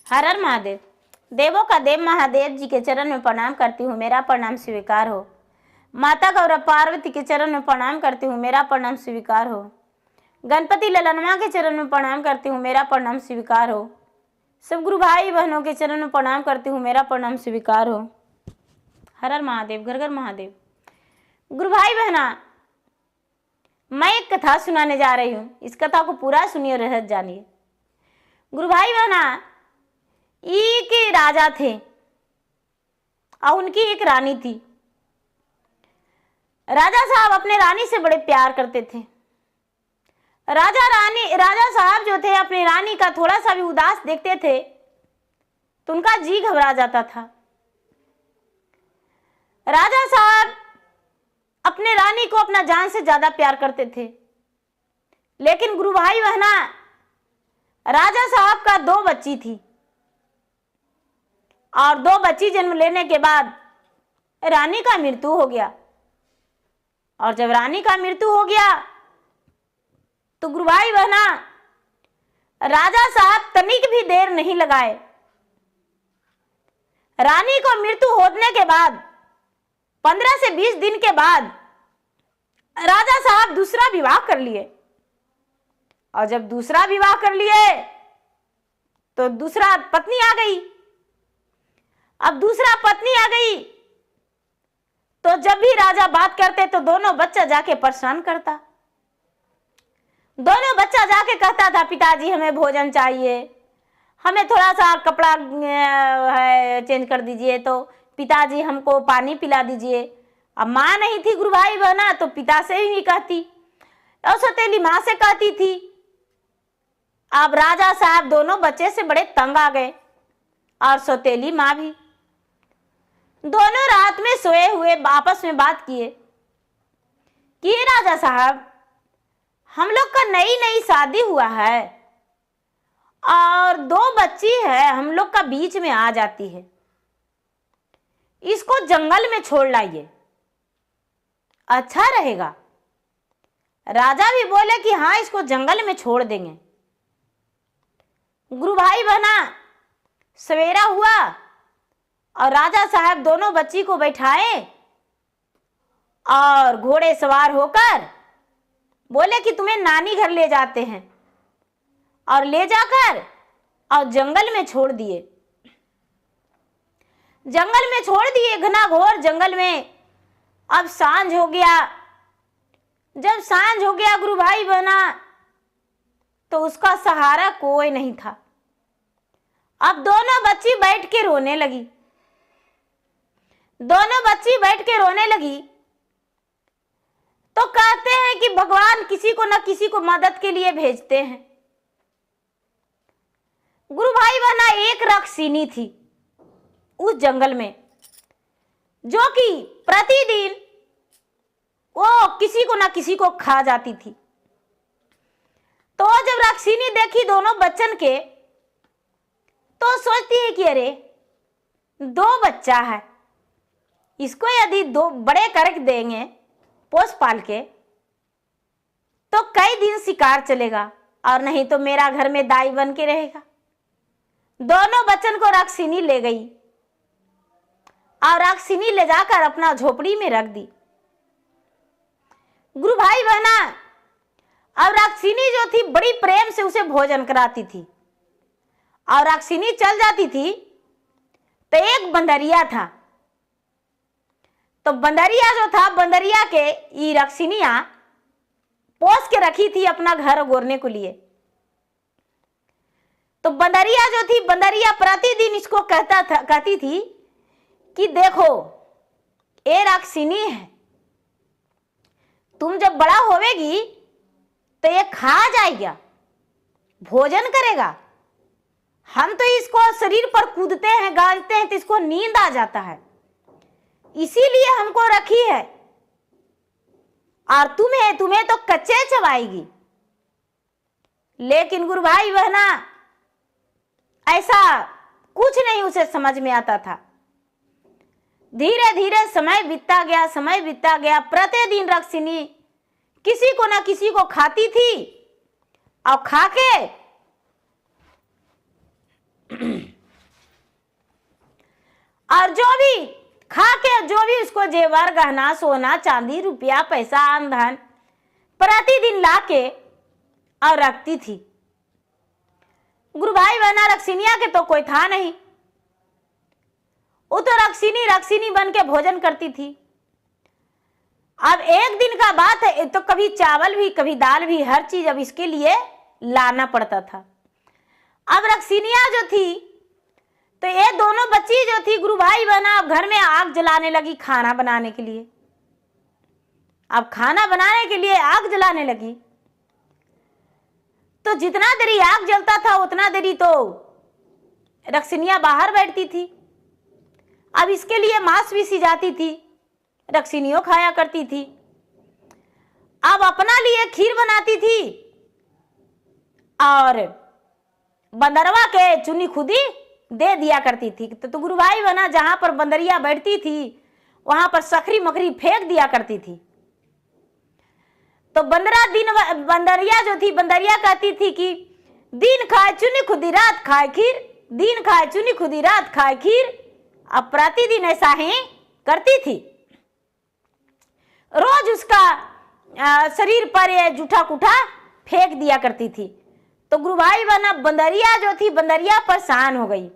हर हर महादेव। देवों का देव महादेव जी के चरण में प्रणाम करती हूँ, मेरा प्रणाम स्वीकार हो। माता गौरव पार्वती के चरण में प्रणाम करती हूँ, मेरा प्रणाम स्वीकार हो। गणपति ललनमा के चरण में प्रणाम करती हूँ, मेरा प्रणाम स्वीकार हो। सब गुरु भाई बहनों के चरण में प्रणाम करती हूँ, मेरा प्रणाम स्वीकार हो। हर हर महादेव, घर घर महादेव। गुरु भाई बहना, मैं एक कथा सुनाने जा रही हूँ। इस कथा को पूरा सुनिए और रहस्य जानिए। गुरु भाई बहना, एक राजा थे और उनकी एक रानी थी। राजा साहब अपने रानी से बड़े प्यार करते थे। राजा साहब जो थे अपनी रानी का थोड़ा सा भी उदास देखते थे तो उनका जी घबरा जाता था। राजा साहब अपने रानी को अपना जान से ज्यादा प्यार करते थे। लेकिन गुरु भाई बहना, राजा साहब का 2 बच्ची थी और 2 बच्ची जन्म लेने के बाद रानी का मृत्यु हो गया। और जब रानी का मृत्यु हो गया तो गुरु भाई बहना, राजा साहब तनिक भी देर नहीं लगाए। रानी को मृत्यु होने के बाद 15 से 20 दिन के बाद राजा साहब दूसरा विवाह कर लिए। और जब दूसरा विवाह कर लिए तो दूसरा पत्नी आ गई। अब दूसरा पत्नी आ गई तो जब भी राजा बात करते तो दोनों बच्चा जाके परेशान करता। दोनों बच्चा जाके कहता था, पिताजी हमें भोजन चाहिए, हमें थोड़ा सा कपड़ा चेंज कर दीजिए, तो पिताजी हमको पानी पिला दीजिए। अब माँ नहीं थी गुरु भाई बहना तो पिता से ही कहती और सौतेली माँ से कहती थी। अब राजा साहब दोनों बच्चे से बड़े तंग आ गए और सौतेली माँ भी। दोनों रात में सोए हुए आपस में बात किए कि राजा साहब, हम लोग का नई नई शादी हुआ है और 2 बच्ची है, हम लोग का बीच में आ जाती है, इसको जंगल में छोड़ लाइए, अच्छा रहेगा। राजा भी बोले कि हाँ, इसको जंगल में छोड़ देंगे। गुरु भाई बहना, सवेरा हुआ और राजा साहब दोनों बच्ची को बैठाए और घोड़े सवार होकर बोले कि तुम्हें नानी घर ले जाते हैं, और ले जाकर और जंगल में छोड़ दिए। जंगल में छोड़ दिए, घना घोर जंगल में। अब सांझ हो गया। जब सांझ हो गया गुरु भाई बहना, तो उसका सहारा कोई नहीं था। अब दोनों बच्ची बैठ के रोने लगी। दोनों बच्ची बैठ के रोने लगी तो कहते हैं कि भगवान किसी को न किसी को मदद के लिए भेजते हैं। गुरु भाई बहना, एक राक्षसी थी उस जंगल में, जो कि प्रतिदिन वो किसी को न किसी को खा जाती थी। तो जब राक्षसी देखी दोनों बच्चन के तो सोचती है कि अरे 2 बच्चा है, इसको यदि 2 बड़े करके देंगे पोस पाल के तो कई दिन शिकार चलेगा और नहीं तो मेरा घर में दाई बन के रहेगा। दोनों बच्चन को राक्षसी ले गई और राक्षसी ले जाकर अपना झोपड़ी में रख दी। गुरु भाई बहना, अब राक्षसी जो थी बड़ी प्रेम से उसे भोजन कराती थी और राक्षसी चल जाती थी तो एक बंदरिया था। तो बंदरिया जो था, बंदरिया के ये राक्षसिनिया पोस के रखी थी अपना घर गोरने को लिए। तो बंदरिया जो थी, बंदरिया प्रतिदिन इसको कहती थी कि देखो, ये राक्षसिनी है, तुम जब बड़ा होवेगी तो ये खा जाएगा, भोजन करेगा। हम तो इसको शरीर पर कूदते हैं, गाजते हैं तो इसको नींद आ जाता है, इसीलिए हमको रखी है, और तुम्हें तो कच्चे चबाएगी। लेकिन गुरु भाई बहना, ऐसा कुछ नहीं उसे समझ में आता था। धीरे धीरे समय बीतता गया। प्रतिदिन राक्षसी किसी को ना किसी को खाती थी और खा के जो भी उसको जेवर गहना सोना चांदी रुपया पैसा आन धन प्रतिदिन लाके और रखती थी। गुरु भाई बहना रक्सिनिया के तो कोई था नहीं, वो तो रक्सिनी रक्सिनी बन के भोजन करती थी। अब एक दिन का बात है तो कभी चावल भी कभी दाल भी हर चीज अब इसके लिए लाना पड़ता था। अब रक्सिनिया जो थी तो ये दोनों बच्ची जो थी गुरु भाई बहना अब घर में आग जलाने लगी खाना बनाने के लिए। अब खाना बनाने के लिए आग जलाने लगी तो जितना देरी आग जलता था उतना देरी तो रक्सिनिया बाहर बैठती थी। अब इसके लिए मांस भी सिजाती थी, रक्सिनियों खाया करती थी। अब अपना लिए खीर बनाती थी और बंदरवा के चुनी खुदी दे दिया करती थी। तो गुरु भाई बहना जहां पर बंदरिया बैठती थी वहां पर सखरी मखरी फेंक दिया करती थी। तो बंदरिया जो थी बंदरिया कहती थी कि दिन खाए चुनी खुदी रात खाए खीर, दिन खाए चुनी खुदी रात खाए खीर। अब प्रतिदिन ऐसा ही करती थी। रोज उसका शरीर पर ये जूठा कुठा फेंक दिया करती थी। तो गुरु भाई बहना बंदरिया जो थी बंदरिया परेशान हो गई।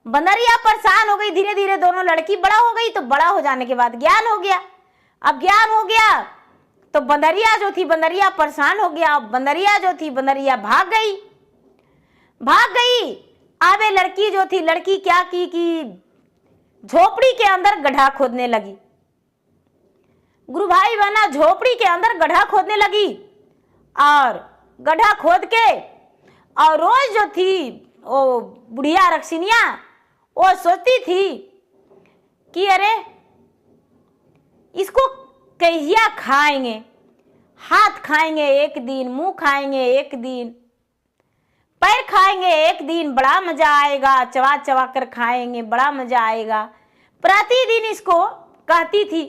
बंदरिया परेशान हो गई, धीरे धीरे दोनों लड़की बड़ा हो गई। तो बड़ा हो जाने के बाद ज्ञान हो गया। अब ज्ञान हो गया तो बंदरिया जो थी बंदरिया परेशान हो गया। बंदरिया जो थी बंदरिया भाग गई। अब ये लड़की जो थी लड़की क्या की कि झोपड़ी के अंदर गड्ढा खोदने लगी। गुरु भाई बहना झोपड़ी के अंदर गड्ढा खोदने लगी और गड्ढा खोद के और रोज जो थी वो बुढ़िया रक्सिनिया वो सोचती थी कि अरे इसको कहिया खाएंगे, हाथ खाएंगे एक दिन, मुंह खाएंगे एक दिन, पैर खाएंगे एक दिन, बड़ा मजा आएगा, चबा चबा कर खाएंगे, बड़ा मजा आएगा। प्रतिदिन इसको कहती थी।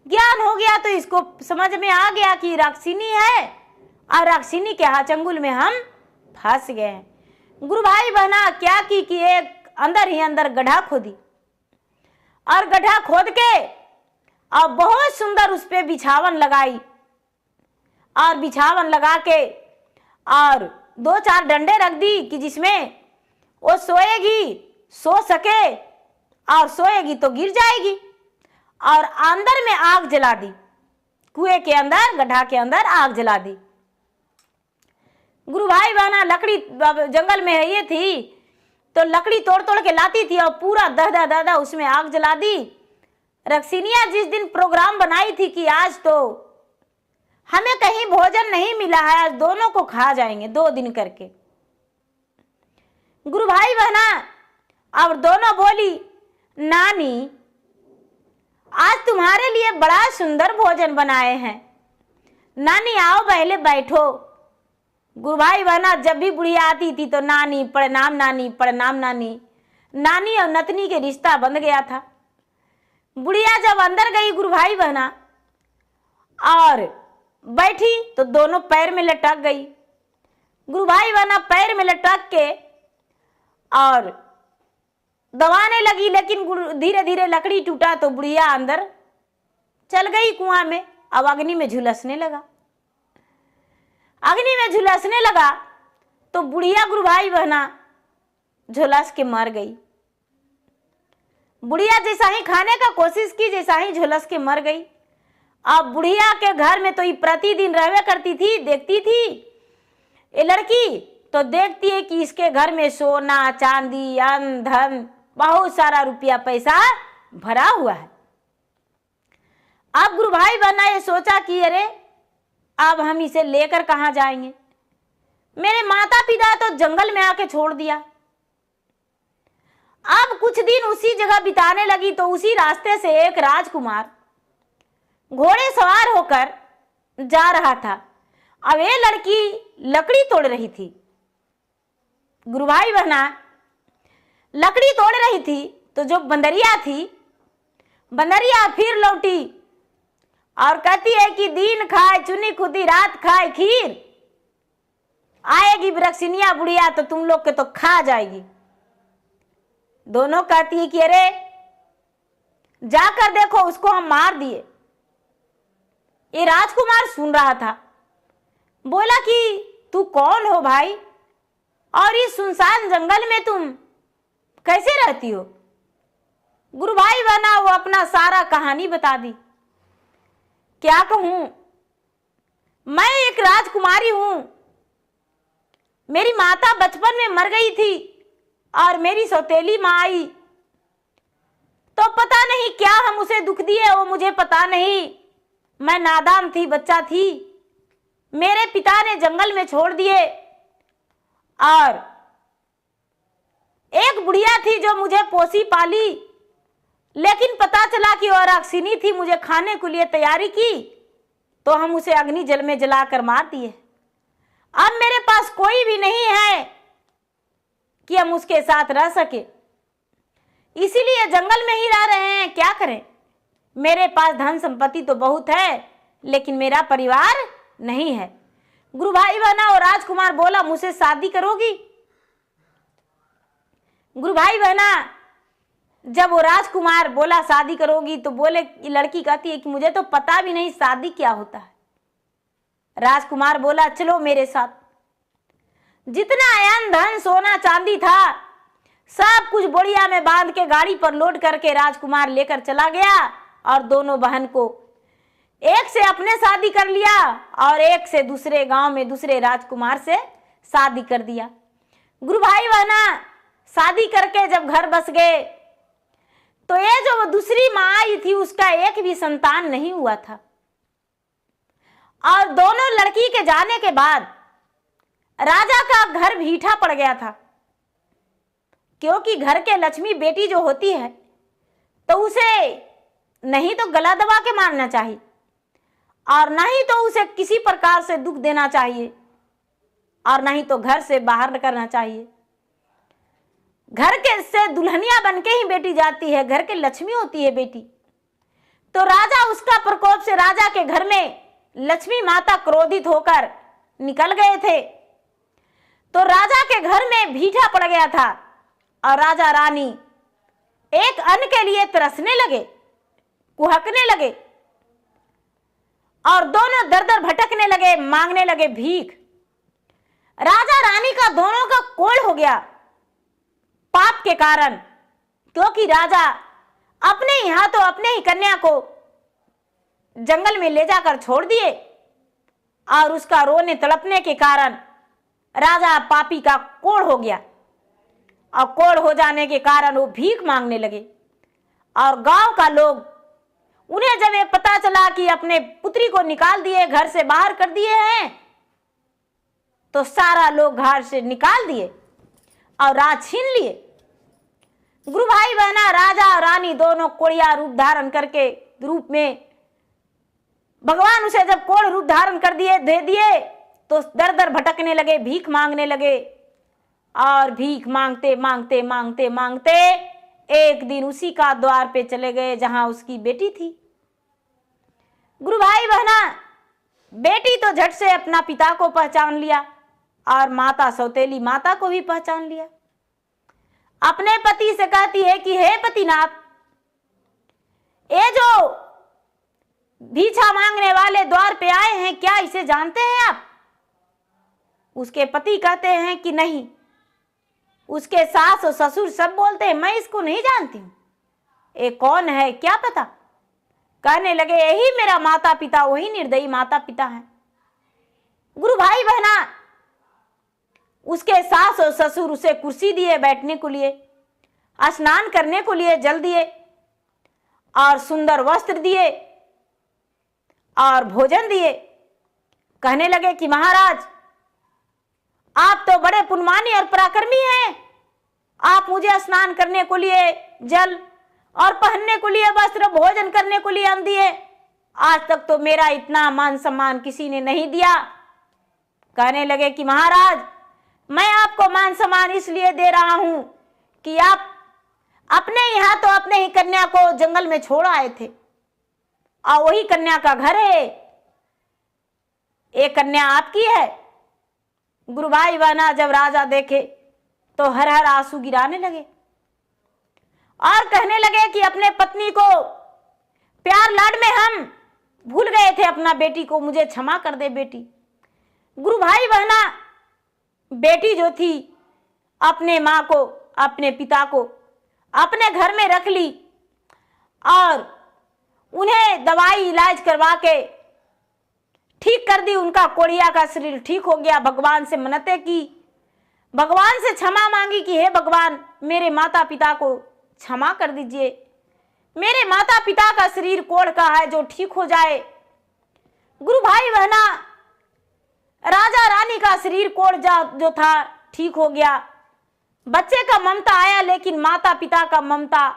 ज्ञान हो गया तो इसको समझ में आ गया कि राक्षिनी है और राक्षिनी के चंगुल में हम फंस गए हैं। गुरु भाई बहना क्या की कि एक अंदर ही अंदर गड्ढा खोदी और गड्ढा खोद के और बहुत सुंदर उस पे बिछावन लगाई और बिछावन लगा के और 2-4 डंडे रख दी कि जिसमें वो सोएगी, सो सके और सोएगी तो गिर जाएगी। और अंदर में आग जला दी, कुएं के अंदर गड्ढा के अंदर आग जला दी। गुरु भाई बहना लकड़ी जंगल में है ये थी तो लकड़ी तोड़ तोड़ के लाती थी और पूरा दहदा उसमें आग जला दी। रक्सिनिया जिस दिन प्रोग्राम बनाई थी कि आज तो हमें कहीं भोजन नहीं मिला है, आज दोनों को खा जाएंगे 2 दिन करके। गुरु भाई बहना अब दोनों बोली नानी आज तुम्हारे लिए बड़ा सुंदर भोजन बनाए हैं, नानी आओ पहले बैठो। गुरु भाई बहना जब भी बुढ़िया आती थी तो नानी प्रणाम नानी प्रणाम नानी, नानी और नतनी के रिश्ता बंध गया था। बुढ़िया जब अंदर गई गुरु भाई बहना और बैठी तो दोनों पैर में लटक गई। गुरु भाई बहना पैर में लटक के और दबाने लगी, लेकिन धीरे धीरे लकड़ी टूटा तो बुढ़िया अंदर चल गई कुआं में। अब अग्नि में झुलसने लगा। अग्नि में झुलसने लगा तो बुढ़िया गुरु भाई बहना झुलस के मर गई। बुढ़िया जैसा ही खाने का कोशिश की, जैसा ही झुलस के मर गई। अब बुढ़िया के घर में तो ये प्रतिदिन रहवे करती थी, देखती थी ये लड़की तो देखती है कि इसके घर में सोना चांदी अन्न धन बहुत सारा रुपया पैसा भरा हुआ है। अब गुरु भाई बहना ये सोचा कि अरे अब हम इसे लेकर कहाँ जाएंगे, मेरे माता पिता तो जंगल में आके छोड़ दिया। अब कुछ दिन उसी जगह बिताने लगी तो उसी रास्ते से एक राजकुमार घोड़े सवार होकर जा रहा था। अब ये लड़की लकड़ी तोड़ रही थी। गुरु भाई बहना लकड़ी तोड़ रही थी तो जो बंदरिया थी, बंदरिया फिर लौटी और कहती है कि दिन खाए चुनी खुदी रात खाए खीर, आएगी रक्सिनिया बुढ़िया तो तुम लोग के तो खा जाएगी। दोनों कहती है कि अरे जाकर देखो उसको हम मार दिए। ये राजकुमार सुन रहा था, बोला कि तू कौन हो भाई, और इस सुनसान जंगल में तुम कैसे रहती हो। गुरु भाई बहना वो अपना सारा कहानी बता दी। क्या कहूं, मैं एक राजकुमारी हूं, मेरी माता बचपन में मर गई थी और मेरी सौतेली माँ आई, तो पता नहीं क्या हम उसे दुख दिए वो मुझे पता नहीं। मैं नादान थी, बच्चा थी, मेरे पिता ने जंगल में छोड़ दिए, और एक बुढ़िया थी जो मुझे पोसी पाली, लेकिन पता चला कि वह राक्षिनी थी, मुझे खाने के लिए तैयारी की, तो हम उसे अग्नि जल में जलाकर मार दिए। अब मेरे पास कोई भी नहीं है कि हम उसके साथ रह सके, इसीलिए जंगल में ही रह रहे हैं। क्या करें, मेरे पास धन संपत्ति तो बहुत है, लेकिन मेरा परिवार नहीं है। गुरु भाई बहना और राजकुमार बोला, मुझसे शादी करोगी। गुरु भाई बहना जब वो राजकुमार बोला शादी करोगी, तो बोले, लड़की कहती है कि मुझे तो पता भी नहीं शादी क्या होता है। राजकुमार बोला, चलो मेरे साथ। जितना अयन धन सोना चांदी था सब कुछ बोरिया में बांध के गाड़ी पर लोड करके राजकुमार लेकर चला गया, और दोनों बहन को एक से अपने शादी कर लिया और एक से दूसरे गांव में दूसरे राजकुमार से शादी कर दिया। गुरु भाई बहना शादी करके जब घर बस गए, तो ये जो वो दूसरी माँ आई थी उसका एक भी संतान नहीं हुआ था। और दोनों लड़की के जाने के बाद राजा का घर भीठा पड़ गया था, क्योंकि घर के लक्ष्मी बेटी जो होती है तो उसे नहीं तो गला दबा के मारना चाहिए, और नहीं तो उसे किसी प्रकार से दुख देना चाहिए, और नहीं तो घर से बाहर करना चाहिए। घर के से दुल्हनिया बन के ही बेटी जाती है, घर के लक्ष्मी होती है बेटी। तो राजा उसका प्रकोप से राजा के घर में लक्ष्मी माता क्रोधित होकर निकल गए थे, तो राजा के घर में भीठा पड़ गया था, और राजा रानी एक अन्न के लिए तरसने लगे, कुहकने लगे, और दोनों दर दर भटकने लगे, मांगने लगे भीख। राजा रानी का दोनों का कोढ़ हो गया पाप के कारण, क्योंकि राजा अपने ही हाथों अपने ही कन्या को जंगल में ले जाकर छोड़ दिए, और उसका रोने तड़पने के कारण राजा पापी का कोढ़ हो गया, और कोढ़ हो जाने के कारण वो भीख मांगने लगे। और गांव का लोग, उन्हें जब ये पता चला कि अपने पुत्री को निकाल दिए, घर से बाहर कर दिए हैं, तो सारा लोग घर से निकाल दिए और राज छीन लिए। गुरु भाई बहना राजा और रानी दोनों कोढ़िया रूप धारण करके रूप में, भगवान उसे जब कोढ़ रूप धारण कर दिए दे दिए, तो दर दर भटकने लगे, भीख मांगने लगे, और भीख मांगते मांगते मांगते मांगते एक दिन उसी का द्वार पे चले गए जहां उसकी बेटी थी। गुरु भाई बहना बेटी तो झट से अपना पिता को पहचान लिया, और माता सौतेली माता को भी पहचान लिया। अपने पति से कहती है कि हे पतिनाथ, ये जो भीछा मांगने वाले द्वार पे आए हैं, क्या इसे जानते हैं आप। उसके पति कहते हैं कि नहीं। उसके सास और ससुर सब बोलते हैं मैं इसको नहीं जानती हूं, ये कौन है क्या पता। कहने लगे यही मेरा माता पिता, वही निर्दयी माता पिता है। गुरु भाई बहना उसके सास और ससुर उसे कुर्सी दिए बैठने को लिए, स्नान करने को लिए जल दिए, और सुंदर वस्त्र दिए, और भोजन दिए। कहने लगे कि महाराज आप तो बड़े पुण्यमानी और पराक्रमी हैं, आप मुझे स्नान करने को लिए जल और पहनने को लिए वस्त्र, भोजन करने को लिए अन्न दिए, आज तक तो मेरा इतना मान सम्मान किसी ने नहीं दिया। कहने लगे कि महाराज मैं आपको मान सम्मान इसलिए दे रहा हूं कि आप अपने यहाँ तो अपने ही कन्या को जंगल में छोड़ आए थे, और वही कन्या का घर है, एक कन्या आपकी है। गुरु भाई बहना जब राजा देखे तो हर हर आंसू गिराने लगे, और कहने लगे कि अपने पत्नी को प्यार लाड में हम भूल गए थे अपना बेटी को, मुझे क्षमा कर दे बेटी। गुरु भाई बहना, बेटी जो थी अपने माँ को, अपने पिता को अपने घर में रख ली और उन्हें दवाई इलाज करवा के ठीक कर दी। उनका कोढ़िया का शरीर ठीक हो गया। भगवान से मन्नतें की, भगवान से क्षमा मांगी कि हे भगवान, मेरे माता पिता को क्षमा कर दीजिए, मेरे माता पिता का शरीर कोढ़ का है जो ठीक हो जाए। गुरु भाई बहना, राजा रानी का शरीर कोढ़ जो था ठीक हो गया। बच्चे का ममता आया, लेकिन माता पिता का ममता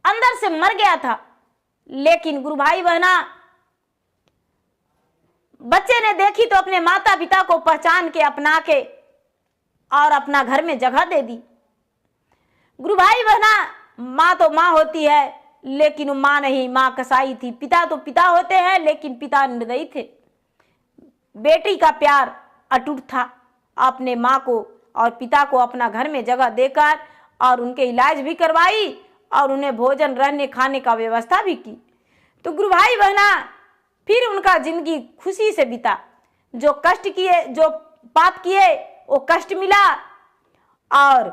अंदर से मर गया था। लेकिन गुरु भाई बहना, बच्चे ने देखी तो अपने माता पिता को पहचान के, अपना के और अपना घर में जगह दे दी। गुरु भाई बहना, माँ तो माँ होती है, लेकिन माँ नहीं, माँ कसाई थी। पिता तो पिता होते हैं, लेकिन पिता निर्दयी थे। बेटी का प्यार अटूट था। अपने माँ को और पिता को अपना घर में जगह देकर और उनके इलाज भी करवाई और उन्हें भोजन, रहने खाने का व्यवस्था भी की। तो गुरु भाई बहना, फिर उनका जिंदगी खुशी से बीता। जो कष्ट किए, जो पाप किए, वो कष्ट मिला और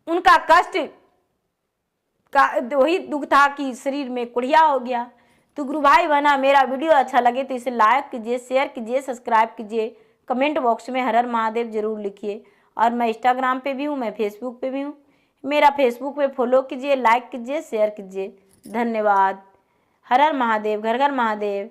उनका कष्ट का वही दुख था कि शरीर में कुढ़िया हो गया। तो गुरु भाई बहना, मेरा वीडियो अच्छा लगे तो इसे लाइक कीजिए, शेयर कीजिए, सब्सक्राइब कीजिए। कमेंट बॉक्स में हर हर महादेव जरूर लिखिए। और मैं इंस्टाग्राम पे भी हूँ, मैं फेसबुक पे भी हूँ। मेरा फेसबुक पे फॉलो कीजिए, लाइक कीजिए, शेयर कीजिए। धन्यवाद। हर हर महादेव, घर घर महादेव।